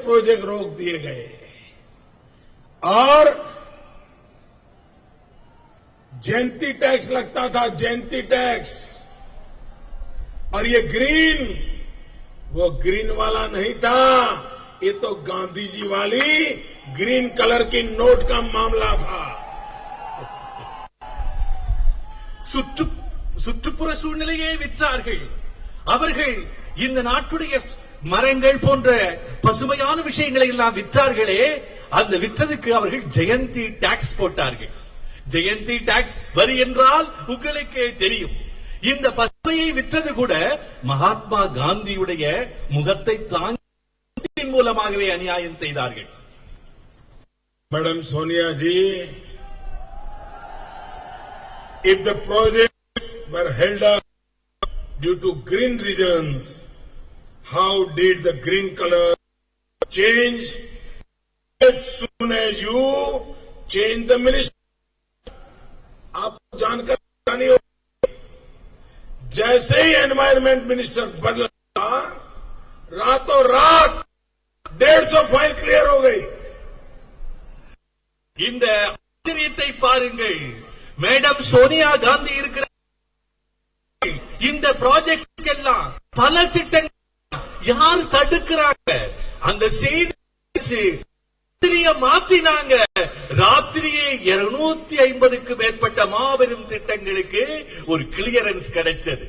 Project रोक दिए गए और जयंती टैक्स लगता था, जयंती टैक्स, और ये ग्रीन, वो ग्रीन वाला नहीं था, ये तो गांधी जी वाली ग्रीन कलर की नोट का मामला था. சுற்றுப்புற சூழ்நிலையை விற்றார்கள். அவர்கள் இந்த நாட்டுடைய மரங்கள் போன்ற பசுமையான விஷயங்களை எல்லாம் விற்றார்களே, அந்த விற்றதுக்கு அவர்கள் ஜெயந்தி டாக்ஸ் போட்டார்கள். ஜெயந்தி டாக்ஸ் வரி என்றால் உங்களுக்கே தெரியும். இந்த பசுமையை விற்றது கூட மகாத்மா காந்தியுடைய முகத்தை தாங்கின் மூலமாகவே அநியாயம் செய்தார்கள். Madam Sonia G, if the projects were held up due to green reasons, how did the green color change as soon as you change the minister? आपको जानकारी नहीं होगी. जैसे ही एनवायरमेंट मिनिस्टर बदला, रातों रात 150 फाइल क्लियर हो गई. இந்த ஆச்சரியத்தை பாருங்கள். மேடம் சோனியா காந்தி இருக்கிற இந்த ப்ராஜெக்ட்ஸ் எல்லாம் பல திட்டங்கள் யார் தடுக்கிறாங்க? அந்த செய்தி மாத்தினாங்க. ராத்திரியே 250க்கு மேற்பட்ட மாபெரும் திட்டங்களுக்கு ஒரு கிளியரன்ஸ் கிடைச்சது.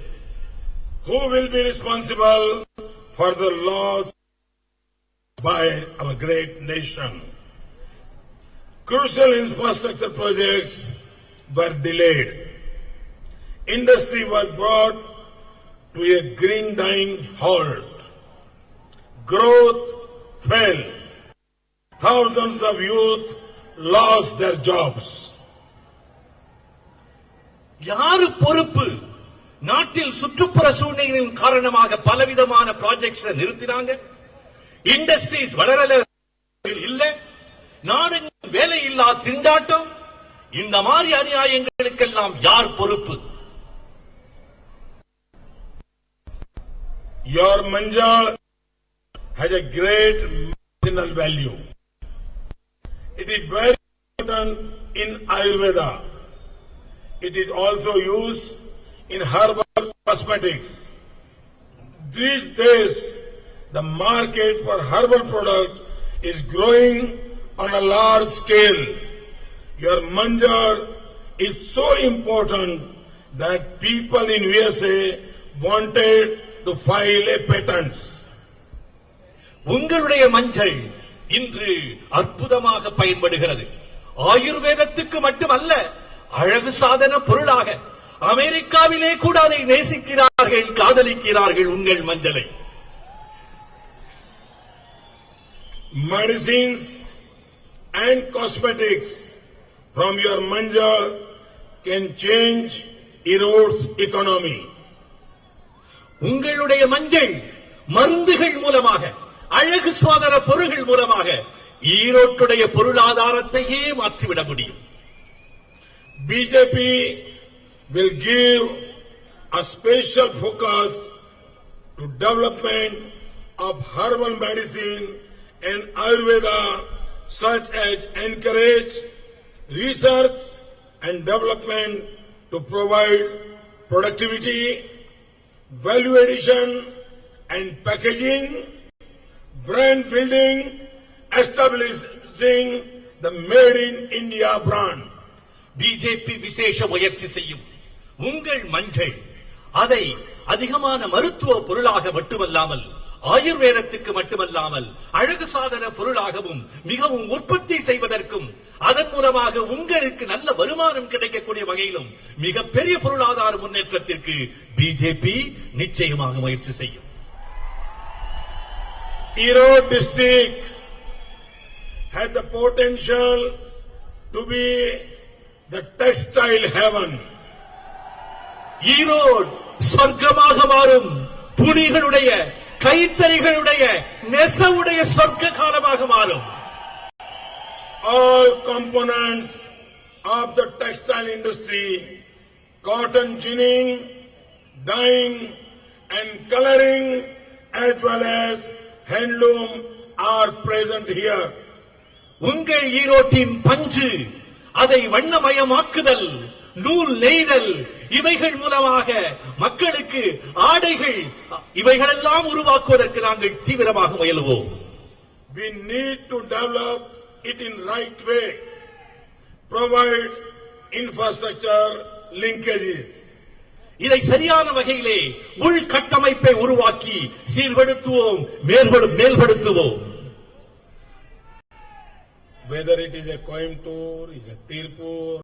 Who will be responsible for the loss by our great nation? Crucial infrastructure projects were delayed. Industry was brought to a green dying halt. Growth fell. Thousands of youth lost their jobs. யாரு பொறுப்பு? நாட்டில் சுற்றுப்புற சூழ்நிலையின் காரணமாக பலவிதமான projects நிறுத்தினாங்க. Industries வளரல இல்ல, நாடு வேலையில்லா திண்டாட்டம். இந்த மாதிரி அநியாயங்களுக்கெல்லாம் யார் பொறுப்பு? Your manjal has a great medicinal value. It is very important in Ayurveda. It is also used in herbal cosmetics. These days, the market for herbal products is growing on a large scale. Your manjar is so important that people in USA wanted to file a patent. உங்களுடைய மஞ்சள் இன்று அற்புதமாக பயன்படுகிறது. ஆயுர்வேதத்துக்கு மட்டுமல்ல, அழகு சாதன பொருளாக அமெரிக்காவிலே கூட அதை நேசிக்கிறார்கள், காதலிக்கிறார்கள் உங்கள் மஞ்சளை. Medicines and cosmetics from your manjal can change Erode's economy. உங்களுடைய மஞ்சள் மருந்துகள் மூலமாக, அழகு சாதன பொருள்கள் மூலமாக ஈரோட்டுடைய பொருளாதாரத்தையே மாற்றிவிட முடியும். BJP will give a special focus to development of herbal medicine and Ayurveda, such as encourage research and development to provide productivity, value addition and packaging, brand building, establishing the Made in India brand. BJP விசேஷ முயற்சி செய்யும். உங்கள் மஞ்சள் அதை அதிகமான மருத்துவ பொருளாக மட்டுமல்லாமல், ஆயுர்வேதத்துக்கு மட்டுமல்லாமல், அழகு சாதன பொருளாகவும் மிகவும் உற்பத்தி செய்வதற்கும், அதன் மூலமாக உங்களுக்கு நல்ல வருமானம் கிடைக்கக்கூடிய வகையிலும் மிகப்பெரிய பொருளாதார முன்னேற்றத்திற்கு பிஜேபி நிச்சயமாக முயற்சி செய்யும். Erode district has the potential to be the textile heaven. Erode சொர்க்கமாக மாறும். துணிகளுடைய, கைத்தறிகளுடைய, நெசவுடைய சொர்க்க காலமாக மாறும். All components of the textile industry, cotton ginning, dyeing and coloring, as well as handloom are present here. உங்கள் ஈரோட்டின் பஞ்சு, அதை வண்ணமயமாக்குதல், நூல் நெய்தல், இவைகள் மூலமாக மக்களுக்கு ஆடைகள், இவைகளெல்லாம் உருவாக்குவதற்கு நாங்கள் தீவிரமாக முயலுவோம். We need to develop it in right way. Provide infrastructure linkages. இதை சரியான வகையிலே உள்கட்டமைப்பை உருவாக்கி சீர்படுத்துவோம், மேல்படுத்துவோம். Whether it is a Coimbatore, is a Tirupur,